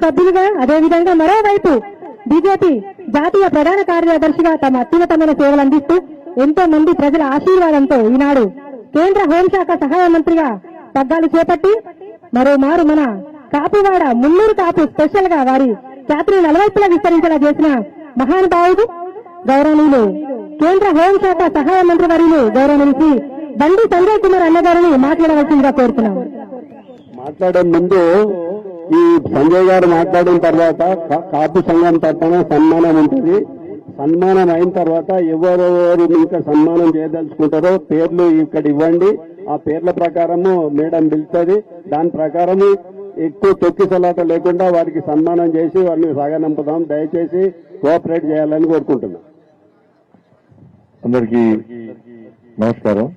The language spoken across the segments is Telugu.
సభ్యులుగా అదేవిధంగా మరోవైపు బీజేపీ జాతీయ ప్రధాన కార్యదర్శిగా తమ అత్యున్నతమైన సేవలు అందిస్తూ ఎంతో మంది ప్రజల ఆశీర్వాదంతో ఈనాడు కేంద్ర హోంశాఖ సహాయ మంత్రిగా పగ్గాలు చేపట్టి మరోమారు మన కాపువాడ మున్నూరు కాపు స్పెషల్ గా వారి ఖ్యాతిని నలువైపులా విస్తరించేలా చేసిన మహానుభావుడు గౌరవనీయులు కేంద్ర హోంశాఖ సహాయ మంత్రి వర్యులు గౌరవనీయులు శ్రీ బండి సంజయ్ కుమార్ అన్నగారిని మాట్లాడవలసిందిగా కోరుతున్నాం. మాట్లాడే ముందు ఈ సంజయ్ గారు మాట్లాడిన తర్వాత కాపు సంఘం తరఫున సన్మానం ఉంటుంది. సన్మానం అయిన తర్వాత ఎవరెవరు ఇంకా సన్మానం చేయదలుచుకుంటారో పేర్లు ఇక్కడ ఇవ్వండి. ఆ పేర్ల ప్రకారము మేడం పిలుస్తుంది. దాని ప్రకారము ఎక్కువ తొక్కిసలాట లేకుండా వారికి సన్మానం చేసి వారిని సాగనంపుదాం. దయచేసి కోఆపరేట్ చేయాలని కోరుకుంటున్నాం. అందరికీ నమస్కారం.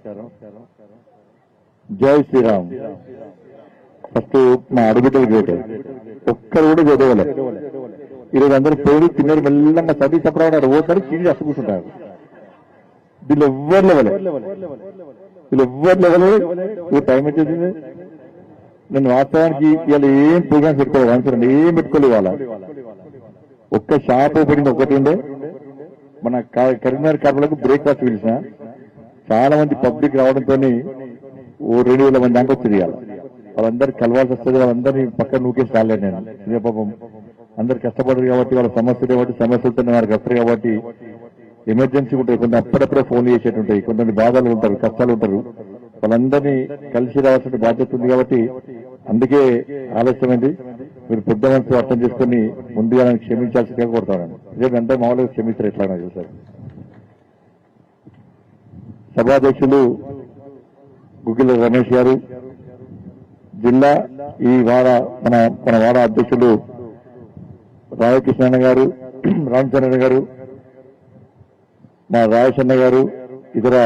జై శ్రీరామ్. ఫస్ట్ మా అడుగుటలు గ్రేట్, ఒక్కరు కూడా చదవలే. ఈరోజు అందరూ పేరు తిన్నారు, మెల్లంగా చదివి చెప్పడం పోతారు, చీని అసలు కూర్చుంటారు. వీళ్ళు ఎవ్వరు లెవలే టైం వచ్చేసింది. నేను వాస్తవానికి ఇవాళ ఏం ప్రోగ్రామ్స్ పెట్టుకోవాలి, అనుసరండి ఏం పెట్టుకోలేదు. వాళ్ళ ఒక్క షాప్ ఓపెనింగ్ ఒకటి ఉండే. మన కరీంనగర్ కాపులకు బ్రేక్ఫాస్ట్ పిలిచిన చాలా మంది పబ్లిక్ రావడంతో 2,000 మంది దాకా వచ్చి తీయాలి. వాళ్ళందరూ కలవాల్సి వస్తుంది. వాళ్ళందరినీ పక్కన నూకేసి రాలేదు నేను. ఇదే పాపం అందరు కష్టపడరు కాబట్టి, వాళ్ళ సమస్యలు కాబట్టి, సమస్యలతో వారికి వస్తారు కాబట్టి ఎమర్జెన్సీ ఉంటాయి. కొంత అప్పుడప్పుడే ఫోన్ చేసేటుంటాయి. కొంతమంది బాధలు ఉంటారు, కష్టాలు ఉంటారు. వాళ్ళందరినీ కలిసి రావాల్సిన బాధ్యత ఉంది కాబట్టి అందుకే ఆలస్యమైంది. మీరు పెద్ద మనసు అర్థం చేసుకుని ముందుగా నన్ను క్షమించాల్సిందిగా కోరుతాను. రేపు అంతా మామూలుగా క్షమిస్తారు ఎట్లా నాకు చూసారు. సభాధ్యక్షులు గుగ్గిల రమేష్ గారు, జిల్లా ఈ వాడ మన వాడ అధ్యక్షులు రాధాకృష్ణ గారు, రామచంద్రన్ గారు, మా రాజశన్న గారు, ఇతర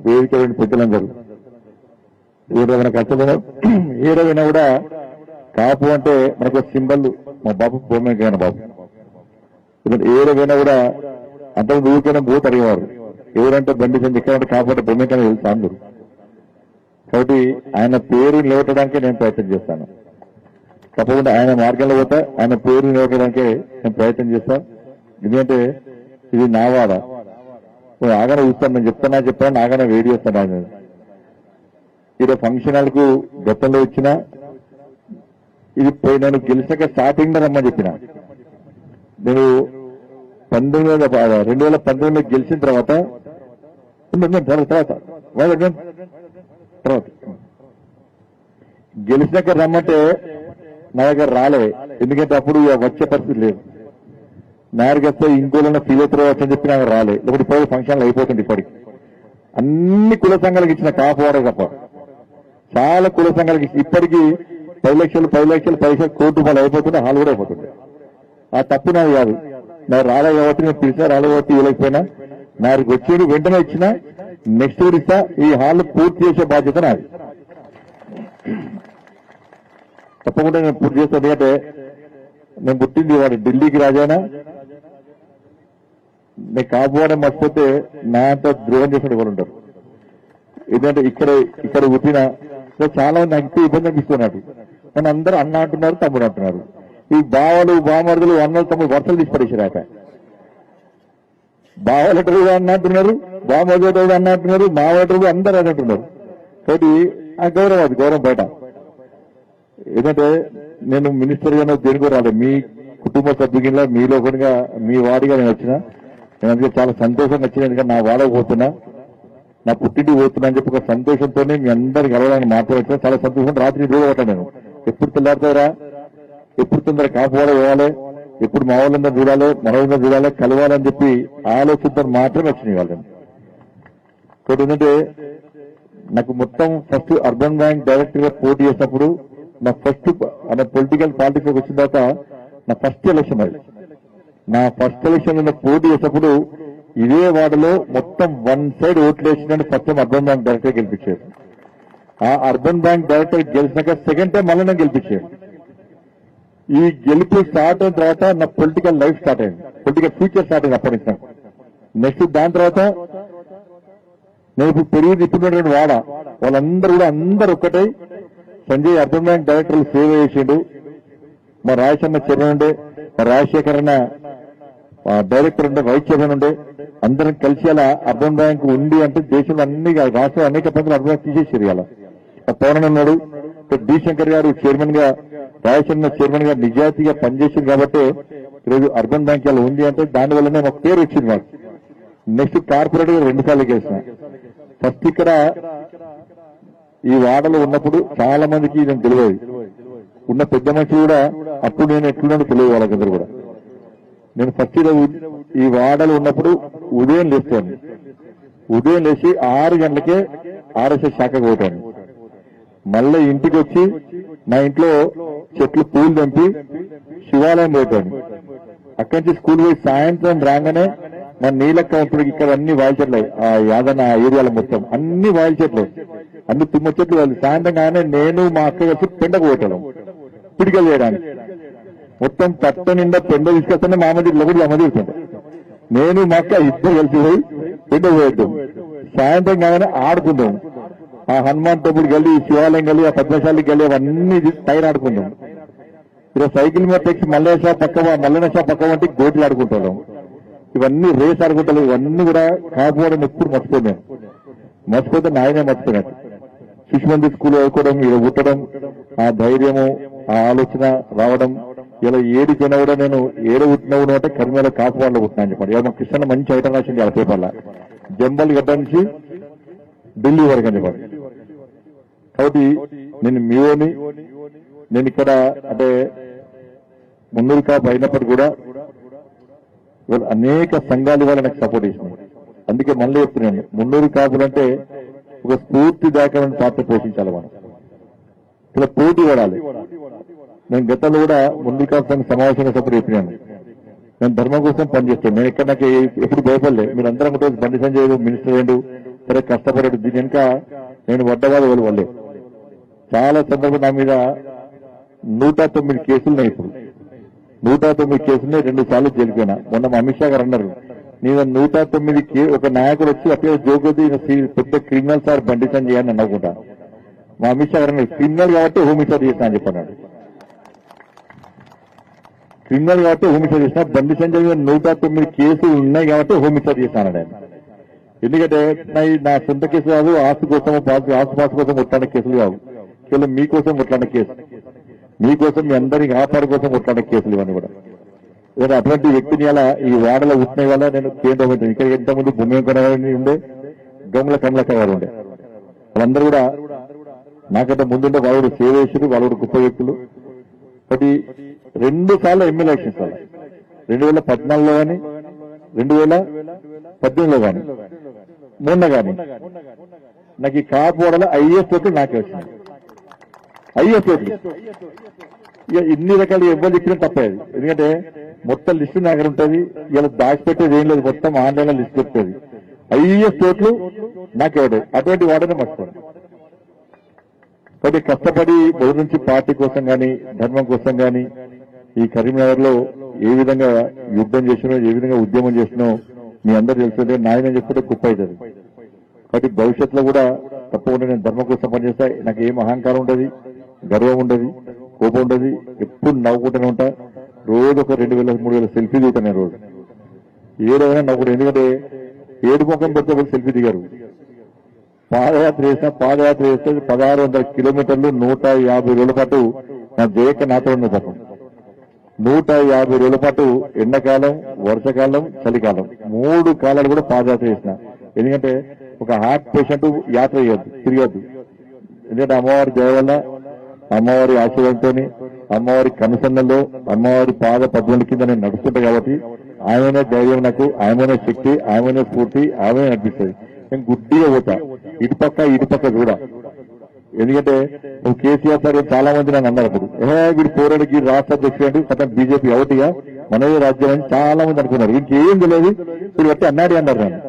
వేదిక పెద్దలందరూ మనకు అసలు ఏడవైనా కూడా కాపు అంటే మనకు సింబల్. మా బాబు బొమ్మకైనా బాబు ఏడవైనా కూడా అంత ఊరికైనా బోత్ అడిగేవారు. ఎవరంటే బండి సంజయ్ ఎక్కడంటే కాపు అంటే బొమ్మకైనా తెలుసు అందరూ. కాబట్టి ఆయన పేరు నిలబెట్టడానికే నేను ప్రయత్నం చేస్తాను. తప్పకుండా ఆయన మార్గంలో పోతా, ఆయన పేరు నిలబెట్టడానికే నేను ప్రయత్నం చేస్తా. ఎందుకంటే ఇది నా వాడ. ఆగానే చూస్తాను, నేను చెప్పాను ఆగానే వేడి చేస్తాను. ఆయన ఇక్కడ ఫంక్షన్ హాల్కు గతంలో ఇచ్చిన ఇది నేను గెలిచాక స్టార్టింగ్ లో రమ్మని చెప్పిన. నేను 2019 గెలిచిన తర్వాత గెలిచినాక రమ్మంటే నా దగ్గర రాలే. ఎందుకంటే అప్పుడు వచ్చే పరిస్థితి లేదు. నా దగ్గర వస్తే ఇంకోళ్ళ ఫీల్ అవుతారో వచ్చని చెప్పి నాకు రాలే. ఇప్పుడు ఇప్పుడు ఫంక్షన్లు అయిపోతుంది. ఇప్పటికి అన్ని కుల సంఘాలకు ఇచ్చిన కాపు వాడే తప్ప చాలా కుల సంఘాలకి ఇప్పటికీ 10 లక్షలు 10 కోటి రూపాయలు అయిపోతుంటే హాల్ కూడా అయిపోతుంది. ఆ తప్పు నాది కాదు. నాకు రాలే కాబట్టి నేను పిలిచినా రాలే కాబట్టి ఇవ్వలేకపోయినా. నాకు వచ్చేది వెంటనే ఇచ్చినా నెక్స్ట్ ఇయర్ ఇస్తా. ఈ హాల్ పూర్తి చేసే బాధ్యత నాది. తప్పకుండా నేను పూర్తి చేస్తాను. ఎందుకంటే నేను పుట్టింది వాడు ఢిల్లీకి రాజానా. నేను కాపువాడే మర్చిపోతే నా అంత ద్రోహం చేసిన వాళ్ళు ఉంటారు. ఎందుకంటే ఇక్కడ పుట్టిన చాలా మంది నాకు ఇబ్బంది అనిపిస్తున్నట్టు. నన్ను అందరూ అన్న అంటున్నారు, తమ్ముడు అంటున్నారు. ఈ బావలు బామరుదులు అన్నలు తమ్ముడు వరుసలు తీసి పడేసారాక. బావలటరు అన్న అంటున్నారు, బామరుడు అన్న అంటున్నారు, మావలటరు అందరూ అని అంటున్నారు. కాబట్టి ఆ గౌరవం బయట. ఎందుకంటే నేను మినిస్టర్ గానో దేనికో రాలేదు. మీ కుటుంబ సభ్యునిగా మీలో కొనిగా మీ వాడిగా నేను వచ్చిన. నేను అందుకే చాలా సంతోషంగా వచ్చిన. ఎందుకంటే నా వాడకు పోతున్నా, నా పుట్టింటికి పోతున్నా అని చెప్పి ఒక సంతోషంతోనే మీ అందరికి కలవాలని మాట్లాడుతున్నా. చాలా సంతోషం. రాత్రి దూరపడ్డా నేను. ఎప్పుడు తెల్లారుతారా, ఎప్పుడు తొందర కాపువాడే పోవాలి, ఎప్పుడు మా వాళ్ళందరూ చూడాలి, మన వాళ్ళందరూ చూడాలి, కలవాలని చెప్పి ఆలోచనతో మాత్రమే వచ్చినాయి వాళ్ళని. కాబట్టి ఏంటంటే నాకు మొత్తం ఫస్ట్ అర్బన్ బ్యాంక్ డైరెక్టర్ గా పోటీ చేసినప్పుడు నా ఫస్ట్ పొలిటికల్ పాలిటిక్స్ వచ్చిన తర్వాత నా ఫస్ట్ ఎలక్షన్ అది. నా ఫస్ట్ ఎలక్షన్ లో పోటీ చేసినప్పుడు ఇదే వార్డులో మొత్తం 1 సైడ్ ఓట్లు వేసినట్టు first time urban bank director గెలిపించారు. ఆ అర్బన్ బ్యాంక్ డైరెక్టర్ గెలిచినాక సెకండ్ టైం మళ్ళీ నేను గెలిపించాను. ఈ గెలుపు స్టార్ట్ అయిన తర్వాత నా పొలిటికల్ లైఫ్ స్టార్ట్ అయింది, పొలిటికల్ ఫ్యూచర్ స్టార్ట్ అయింది అప్పటి నుంచి. నెక్స్ట్ దాని తర్వాత నేను ఇప్పుడు పెరిగి ఇప్పుడున్నటువంటి వాడ వాళ్ళందరూ కూడా అందరూ ఒక్కటే. సంజయ్ అర్బన్ బ్యాంక్ డైరెక్టర్లు సేవ చేసిండు. మా రాజశేఖర చైర్మన్ ఉండే, మా రాజశేఖరన్న డైరెక్టర్ ఉండే, వైస్ చైర్మన్ ఉండే, అందరం కలిసి అలా అర్బన్ బ్యాంక్ ఉంది అంటే దేశంలో అన్ని రాష్ట్రంలో అనేక ప్రాంతాలు అర్బన్ బ్యాంక్ తీసేసారు. ఇలా పవన్ ఉన్నాడు, డి శంకర్ గారు చైర్మన్ గా, రాజశేఖర చైర్మన్ గా నిజాయితీగా పనిచేసింది కాబట్టి ఈరోజు అర్బన్ బ్యాంక్ ఇలా ఉంది అంటే దానివల్లనే మాకు పేరు వచ్చింది. మాకు నెక్స్ట్ కార్పొరేట్ గా 2 సార్లు గెలిచిన. ఫస్ట్ ఇక్కడ ఈ వాడలో ఉన్నప్పుడు చాలా మందికి నేను తెలియదు, ఉన్న పెద్ద మనిషి కూడా అప్పుడు నేను ఎట్లున్నాడో తెలియదు వాళ్ళకందరూ కూడా. నేను ఫస్ట్ ఈ వాడలో ఉన్నప్పుడు ఉదయం లేస్తాను, ఉదయం లేచి 6 గంటలకే ఆర్ఎస్ఎస్ శాఖకు పోతాను. మళ్ళీ ఇంటికి వచ్చి నా ఇంట్లో చెట్లు పూలు తెంపి శివాలయం పోతాను. అక్కడి నుంచి స్కూల్ పోయి సాయంత్రం రాగానే మా నీలక్క ఉంటుంది, ఇక్కడ అన్ని వాయిల్ చెట్లు, ఆ యాదన్న ఏరియాలో మొత్తం అన్ని వాయిల్ చెట్లు, అన్ని తుమ్మ చెట్లు. వాళ్ళు సాయంత్రం కానీ నేను మా అక్క కలిసి పెండకు పోతాను పిడికలు చేయడానికి. మొత్తం తట్ట నిండా పెండ తీసుకొస్తానే మామదిలో కూడా అమ్మదిస్తుంటా. నేను మా అక్క ఇద్దరు కలిసి పోయి పెండ పోయేద్దాం. సాయంత్రం కాగానే ఆడుకుందాం. ఆ హనుమాన్ టెంపుల్ గల్లి, శివాలయం గల్లి, ఆ పద్మశాలి గల్లి అవన్నీ టైర్ ఆడుకుందాం. ఇలా సైకిల్ మీద తెచ్చి మల్లన్న షాప్ పక్క వంటి గోట్లు ఆడుకుంటాం. ఇవన్నీ రేస్ ఆడుకుంటారు. ఇవన్నీ కూడా కాకపోవడం ఎప్పుడు మర్చిపోయాను. మర్చిపోతే నాయనే మర్చిపోయినట్టు. శిశుమంది స్కూల్ చదువుకోవడం, ఇలా పుట్టడం, ఆ ధైర్యము, ఆ ఆలోచన రావడం. ఇలా ఏడిపోయినా కూడా నేను పుట్టినా కూడా అంటే కర్మేల కాకువాడలో పుట్టినా అని చెప్పండి. ఇలా కృష్ణ మంచి ఐటమ్ రాసింది ఆ పేపర్లో, జంబల్ గడ్డ నుంచి ఢిల్లీ వరకు అని చెప్పండి. కాబట్టి నేను మీవోని, నేను ఇక్కడ అంటే మున్నూరు కాపు అయినప్పటికీ కూడా అనేక సంఘాలు ఇవాళ నాకు సపోర్ట్ చేసినాయి. అందుకే మళ్ళీ చెప్తున్నాను, మున్నూరు కాపులంటే ఒక స్ఫూర్తిదాయకమైన పాత్ర పోషించాలి. మనం ఇలా పోటీ పడాలి. నేను గతంలో కూడా మున్నూరు కాపు సంఘ సమావేశంగా సపోర్ట్ చెప్పినాను. నేను ధర్మం కోసం పనిచేస్తాను. నేను ఇక్కడ నాకు ఎప్పుడు భయపడలే. మీరు అందరం కూడా బండి సంజయ్ మినిస్టర్ ఏండు, సరే కష్టపడాడు. దీని వెనుక నేను వడ్డవాళ్ళు వల్లే చాలా సందర్భం నా మీద 109 కేసులున్నాయి. ఇప్పుడు 109 కేసులున్నాయి. 2 సార్లు జైలుపోయినా. మొన్న మా అమిత్ షా గారు అన్నారు, నేను 109 ఒక నాయకుడు వచ్చి అప్పుడే జోగొద్ది పెద్ద క్రిమినల్ సార్ బండి సంజయ్ అని అనుకుంటా. మా అమిత్ షా గారు అన్నారు, క్రిమినల్ కాబట్టి హోమిసైడ్ చేసినా అని చెప్పన్నాడు. క్రిమినల్ కాబట్టి హోమిసైడ్ చేసినా, బండి సంజయ్ మీద 109 కేసులు ఉన్నాయి కాబట్టి హోమిసైడ్ చేశాను ఆయన. ఎందుకంటే నా సొంత కేసు కాదు, ఆస్తి కోసం ఆస్తి పాస్ కోసం కొట్లాడే కేసులు కావు. కేవలం మీకోసం కొట్లాడే కేసు, మీకోసం మీ అందరి ఆపాడు కోసం కొట్లాడే కేసులు ఇవన్నీ కూడా. నేను అటువంటి వ్యక్తిని అలా ఈ వాడలో ఉంటున్న వల్ల నేను కేంద్ర మంత్రి, ఇక్కడ ఇంతకుముందు భూమి ఉండే, గమల కమలక్క గారు ఉండే, వాళ్ళందరూ కూడా నాకంటే ముందుండే వాళ్ళు సేవ చేసారు. వాళ్ళు కూడా గొప్ప వ్యక్తులు. కాబట్టి 2 సార్లు ఎమ్మెల్యే ఎలక్షన్స్ వల్ల 2014లో కానీ 2018లో కానీ మొన్న కానీ నాకు ఈ కాపోడలో ఐఏఎస్ ఓట్లు నాకే వచ్చినాయి. ఐఏఎస్ ఓట్లు ఇక ఇన్ని రకాలు ఎవరు ఇచ్చిన తప్పేది. ఎందుకంటే మొత్తం లిస్టు నా దగ్గర ఉంటుంది. ఇలా దాచిపెట్టేది ఏం లేదు, మొత్తం ఆన్లైన్ లో లిస్ట్ పెడుతుంది. ఐఏఎస్ ఓట్లు నాకేవాడు, అటువంటి వాడనే మర్చిపోండి. కాబట్టి కష్టపడి మొదటి నుంచి పార్టీ కోసం కానీ ధర్మం కోసం కానీ ఈ కరీంనగర్ లో ఏ విధంగా యుద్ధం చేసినో, ఏ విధంగా ఉద్యమం చేసినో మీ అందరూ తెలుస్తుంటే నాయన చెప్పుకుంటే గొప్ప అవుతుంది. కాబట్టి భవిష్యత్తులో కూడా తప్పకుండా నేను ధర్మం కోసం పనిచేస్తా. నాకు ఏం అహంకారం ఉండదు, గర్వం ఉండదు, కోపం ఉండదు. ఎప్పుడు నవ్వుకుంటూనే ఉంటా. రోజు ఒక 2000-3000 సెల్ఫీ దిగుతాను నేను రోజు. ఏదైనా నవ్వుకుంటా. ఎందుకంటే ఏడు ముఖం పెడితే సెల్ఫీ దిగారు. పాదయాత్ర చేస్తే 1600 కిలోమీటర్లు 150 రోజుల పాటు నా జయక్క నాతో ఉన్న పాపం. 150 రోజుల పాటు ఎండాకాలం, వర్షాకాలం, చలికాలం 3 కాలాలు కూడా పాదయాత్ర చేసిన. ఎందుకంటే ఒక హార్ట్ పేషెంట్ యాత్ర తిరగద్దు. ఎందుకంటే అమ్మవారి దయ వల్ల, అమ్మవారి ఆశీర్వాదంతో, అమ్మవారి కనుసన్నల్లో, అమ్మవారి పాద పద్మల కింద నేను నడుస్తుంటా కాబట్టి ఆమెనే ధైర్యం నాకు, ఆమెనే శక్తి, ఆమెనే స్ఫూర్తి, ఆమెనే నడిపిస్తుంది. నేను గుడ్డిగా పోతా, ఇటుపక్క కూడా. ఎందుకంటే నువ్వు కేసీఆర్ సార్ చాలా మంది నన్ను అన్నారు అప్పుడు, వీడు పోరాడికి రాష్ట్ర అధ్యక్షుడు కథ బీజేపీ అవుటిగా మనదే రాజ్యం అని చాలా మంది అనుకున్నారు. ఇంకేం తెలియదు, ఇప్పుడు బట్టి అన్నాడు అన్నారు నన్ను.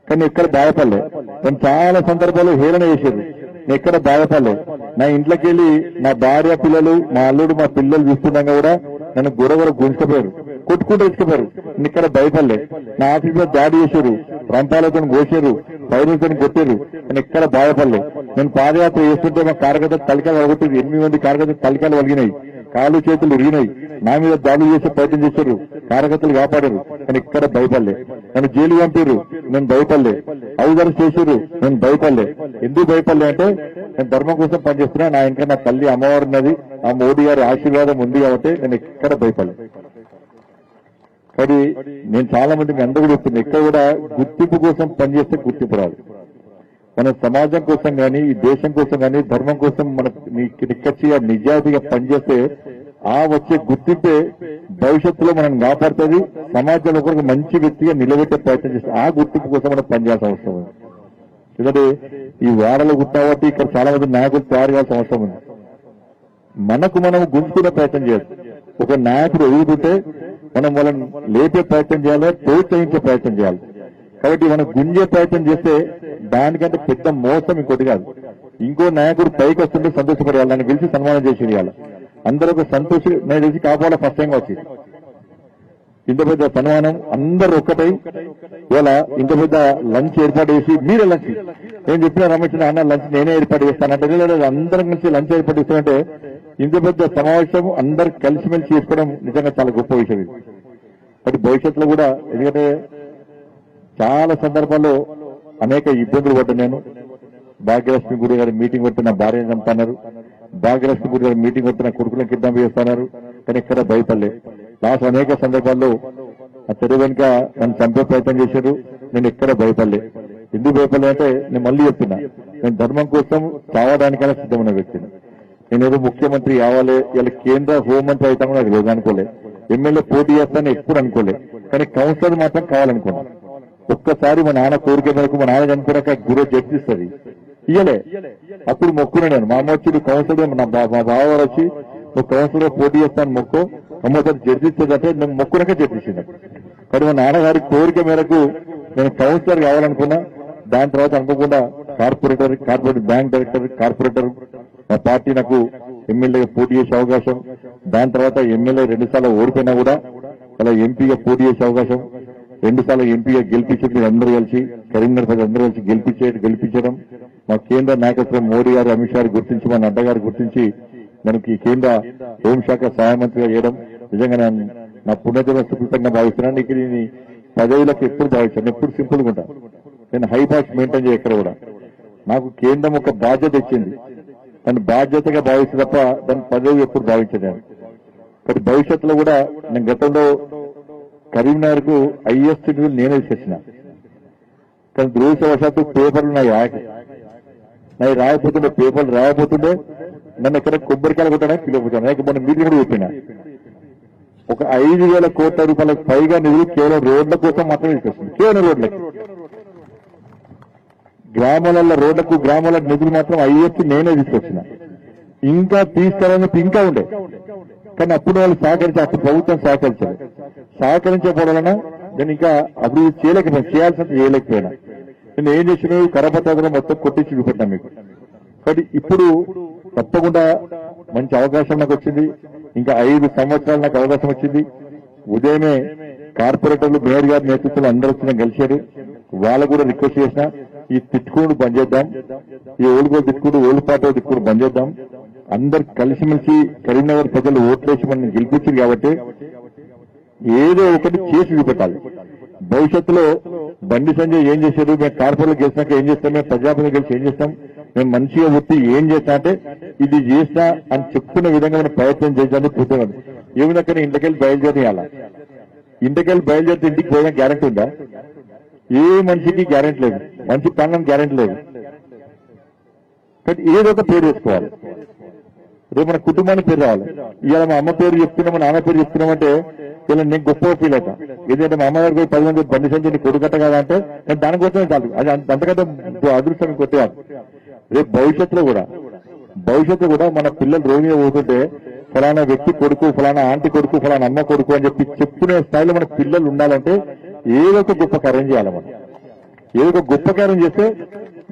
కానీ ఎక్కడ బాధపడలే. నేను చాలా సందర్భాలు హేళన చేశారు, నేను ఎక్కడ బాధపడలే. నా ఇంట్లోకి వెళ్ళి నా భార్య పిల్లలు, మా అల్లుడు, మా పిల్లలు చూస్తున్నాగా కూడా నన్ను గొడవర గుంజుకపోయారు, కొట్టుకుంటూ ఇసుకపోయారు. నేను ఇక్కడ భయపడలే. నా ఆఫీస్ లో దాడి చేశారు, రంపాలతో కోసారు, పైరులతో కొట్టారు. నేను ఎక్కడ బాధపడలే. నేను పాదయాత్ర చేస్తుంటే మా కార్యకర్త తలికాలు వలగొట్టింది. 8 మంది కార్యకర్తలు తలికాలు వలిగినాయి. కాలు చేతులు ఇరిగినాయి, నా మీద దాడులు చేసే ప్రయత్నం చేశారు, కార్యకర్తలు కాపాడారు, కానీ ఇక్కడ భయపడలే. నన్ను జైలు పంపారు, నేను భయపడలే. అవగారు చేశారు, నేను భయపడలే. ఎందుకు భయపడలే అంటే నేను ధర్మం కోసం పనిచేస్తున్నా, నా ఇంకా నా తల్లి అమ్మవారు ఉన్నది, ఆ మోడీ గారి ఆశీర్వాదం ఉంది కాబట్టి నేను ఎక్కడ భయపడలే. కానీ నేను చాలా మంది మీ అందరూ చెప్తున్నా, ఇక్కడ కూడా గుర్తింపు కోసం పనిచేస్తే గుర్తింపు రాదు. మన సమాజం కోసం కానీ, ఈ దేశం కోసం కానీ, ధర్మం కోసం మన నిక్కచ్చిగా నిజాయితీగా పనిచేస్తే ఆ వచ్చే గుర్తింపే భవిష్యత్తులో మనం కాపాడుతుంది, సమాజంలో ఒకరికి మంచి వ్యక్తిగా నిలబెట్టే ప్రయత్నం చేస్తే ఆ గుర్తింపు కోసం మనం పనిచేయాల్సిన అవసరం ఉంది. ఎందుకంటే ఈ వాడలో గుర్తాబట్టి ఇక్కడ చాలా మంది నాయకులు తయారు చేయాల్సిన అవసరం ఉంది. మనకు మనం గుంజుకునే ప్రయత్నం చేయాలి. ఒక నాయకుడు ఎదుగుతుంటే మనం వాళ్ళని లేపే ప్రయత్నం చేయాలి, ప్రోత్సహించే ప్రయత్నం చేయాలి. కాబట్టి మనం గుంజే ప్రయత్నం చేస్తే దానికంటే పెద్ద మోసం ఇంకోటి కాదు. ఇంకో నాయకుడు పైకి వస్తుంటే సంతోషపడేయాలి, దాన్ని పిలిచి సన్మానం చేసి ఇవ్వాలి. అందరూ ఒక సంతోషం నేను తెలిసి కాపాడాల ఫస్ట్ టైం వచ్చింది ఇంత పెద్ద సన్మానం, అందరూ ఒక్కటై ఇవాళ ఇంత పెద్ద లంచ్ ఏర్పాటు చేసి మీరే లంచ్ నేను చెప్పిన రమేష్ అన్న లంచ్ నేనే ఏర్పాటు చేస్తానంటే అందరం కలిసి లంచ్ ఏర్పాటు చేస్తానంటే ఇంత పెద్ద సమావేశం అందరు కలిసిమెలిసి చేసుకోవడం నిజంగా చాలా గొప్ప విషయం ఇది. బట్ భవిష్యత్తులో కూడా ఎందుకంటే చాలా సందర్భాల్లో అనేక ఇబ్బందులు పడ్డా నేను. భాగ్యలక్ష్మి గుడి గారి మీటింగ్ పెట్టి నా భార్యను చంపుతున్నారు, భాగ్యలక్ష్మి గుడి గారి మీటింగ్ పెట్టి నా కొడుకులను కిడ్నాప్ చేస్తున్నారు, కానీ ఇక్కడ భయపడలే. లాస్ట్ అనేక సందర్భాల్లో ఆ తెర వెనుక నన్ను చంపే ప్రయత్నం చేశారు, నేను ఎక్కడ భయపడలే. ఎందుకు భయపడలే అంటే నేను మళ్ళీ చెప్తున్నా, నేను ధర్మం కోసం చావడానికైనా సిద్ధమైన వ్యక్తిని. నేను ఏదో ముఖ్యమంత్రి కావాలి, ఇలా కేంద్ర హోంమంత్రి అవుతాను నాకు లేదు అనుకోలే, ఎమ్మెల్యే పోటీ చేస్తానని ఎప్పుడు అనుకోలే, కానీ కౌన్సిలర్ మాత్రం కావాలనుకున్నా. ఒక్కసారి మా నాన్న కోరిక మేరకు మా నాన్న చనిపోయాక గురు జడ్జిస్తుంది ఇయ్యలే, అప్పుడు మొక్కున్నా నేను. మా అమ్మ వచ్చి కౌన్సిలర్ మా బావగారు వచ్చి నువ్వు కౌన్సిలర్ పోటీ చేస్తాను మొక్కు, అమ్మసారి జడ్జిస్తుందంటే నేను మొక్కునకే జడ్జిస్తుంది. కానీ మా నాన్నగారి కోరిక మేరకు నేను కౌన్సిలర్ కావాలనుకున్నా. దాని తర్వాత అనుకోకుండా కార్పొరేట్ బ్యాంక్ డైరెక్టర్, కార్పొరేటర్ మా పార్టీ నాకు ఎమ్మెల్యేగా పోటీ చేసే అవకాశం, దాని తర్వాత ఎమ్మెల్యే 2 సార్లు ఓడిపోయినా కూడా అలా ఎంపీగా పోటీ చేసే అవకాశం, 2 సార్లు ఎంపీగా గెలిపించింది అందరూ కలిసి, కరీంనగర్ ప్రజలు అందరూ కలిసి గెలిపించడం, మా కేంద్ర నాయకత్వం మోడీ గారు, అమిత్ షా గారు గుర్తించి, మా నడ్డా గారు గుర్తించి మనకి కేంద్ర హోంశాఖ సహాయ మంత్రిగా చేయడం నిజంగా నా పుణ్యజన సుకృతంగా భావిస్తున్నాను. నీకు నేను పదవులకు ఎప్పుడు భావించాను, ఎప్పుడు సింపుల్ గా ఉంటా. నేను హై బాక్స్ మెయింటైన్ చేయ ఎక్కడ కూడా. నాకు కేంద్రం ఒక బాధ్యత ఇచ్చింది, దాన్ని బాధ్యతగా భావిస్తే తప్ప దాని పదవి ఎప్పుడు భావించలేదు. కానీ భవిష్యత్తులో కూడా నేను గతంలో కరీంనగర్ కు హైయెస్ట్ నిధులు నేనే చేసిన, కానీ దురదృష్టవశాత్తు పేపర్లు నాయి రాయపోతుండే, పేపర్లు రాయపోతుండే నన్ను ఎక్కడ కొబ్బరికాయలు కొట్టడానికి పిలుపుతాను. మొన్న మీటింగ్ కూడా చెప్పిన ఒక 5,000 కోట్ల రూపాయలకు పైగా నిధులు కేవలం రోడ్ల కోసం మాత్రమే తీసుకొస్తుంది. కేవలం రోడ్లకి, గ్రామాలలో రోడ్లకు గ్రామాల నిధులు మాత్రం హైయెస్ట్ నేనే తీసుకొచ్చిన. ఇంకా తీసుకోవాలని ఇంకా ఉండే, కానీ అప్పుడు వాళ్ళు అప్పుడు ప్రభుత్వం సహకరించకపోవడం వలన నేను ఇంకా అభివృద్ధి చేయాల్సినంత చేయలేకపోయినా. నేను ఏం చేసిన కరపత్రాలు మొత్తం కొట్టించి చూపెట్టాను మీకు. కాబట్టి ఇప్పుడు తప్పకుండా మంచి అవకాశం నాకు వచ్చింది. ఇంకా 5 సంవత్సరాలు నాకు అవకాశం వచ్చింది. ఉదయమే కార్పొరేటర్లు, మేయర్ గారి నేతృత్వంలో అందరూ వచ్చి కలిశారు. వాళ్ళకు కూడా రిక్వెస్ట్ చేసిన, ఈ తిట్టుకుడు బంద్ చేద్దాం, ఈ ఓల్గోలు తిట్టుకుడు, ఓల్డ్ పాటో తిట్టుకుడు బంద్ చేద్దాం. అందరు కలిసిమెలిసి కరీంనగర్ ప్రజలు ఓట్లేసి మనం గెలిపించారు కాబట్టి ఏదో ఒకటి చేసి చూపెట్టాలి. భవిష్యత్తులో బండి సంజయ్ ఏం చేశారు, మేము కార్పొరేట్ గెలిచినాక ఏం చేస్తాం, మేము ప్రజాప్రతినిధులు గెలిచి ఏం చేస్తాం, మేము మంచిగా వచ్చి ఏం చేస్తా అంటే ఇది చేసినా అని చెప్పుకునే విధంగా మనం ప్రయత్నం చేయడానికి కూర్చోవాలి. ఏమిటక్కడ ఇంటికెళ్ళి బయలుదేరియాలా, ఇంటికెళ్ళి బయలుదేరితే ఇంటికి పోయినా గ్యారెంటీ ఉందా? ఏ మనిషికి గ్యారెంటీ లేదు, మంచి పనులను గ్యారెంటీ లేదు. కాబట్టి ఏదో ఒక పేరు వేసుకోవాలి, రేపు మన కుటుంబానికి పేరు రావాలి. ఇవాళ మా అమ్మ పేరు చెప్తున్నాం, మా నాన్న పేరు చెప్తున్నామంటే ఇలా నేను గొప్ప ఫీల్ అవుతా. ఎందుకంటే మా అమ్మగారికి 10 మంది బండి సంజయ్ కొడుకట్ట కదా అంటే నేను దానికోసమే చాలు, అది అంతకంటే అదృష్టం కొట్టే. రేపు భవిష్యత్తులో కూడా మన పిల్లలు రోగిగా పోతుంటే ఫలానా వ్యక్తి కొడుకు, ఫలానా ఆంటీ కొడుకు, ఫలానా అమ్మ కొడుకు అని చెప్పి చెప్పుకునే స్థాయిలో మన పిల్లలు ఉండాలంటే ఏదో ఒక గొప్ప కార్యం చేయాలి. మనం ఏదో ఒక గొప్ప కార్యం చేస్తే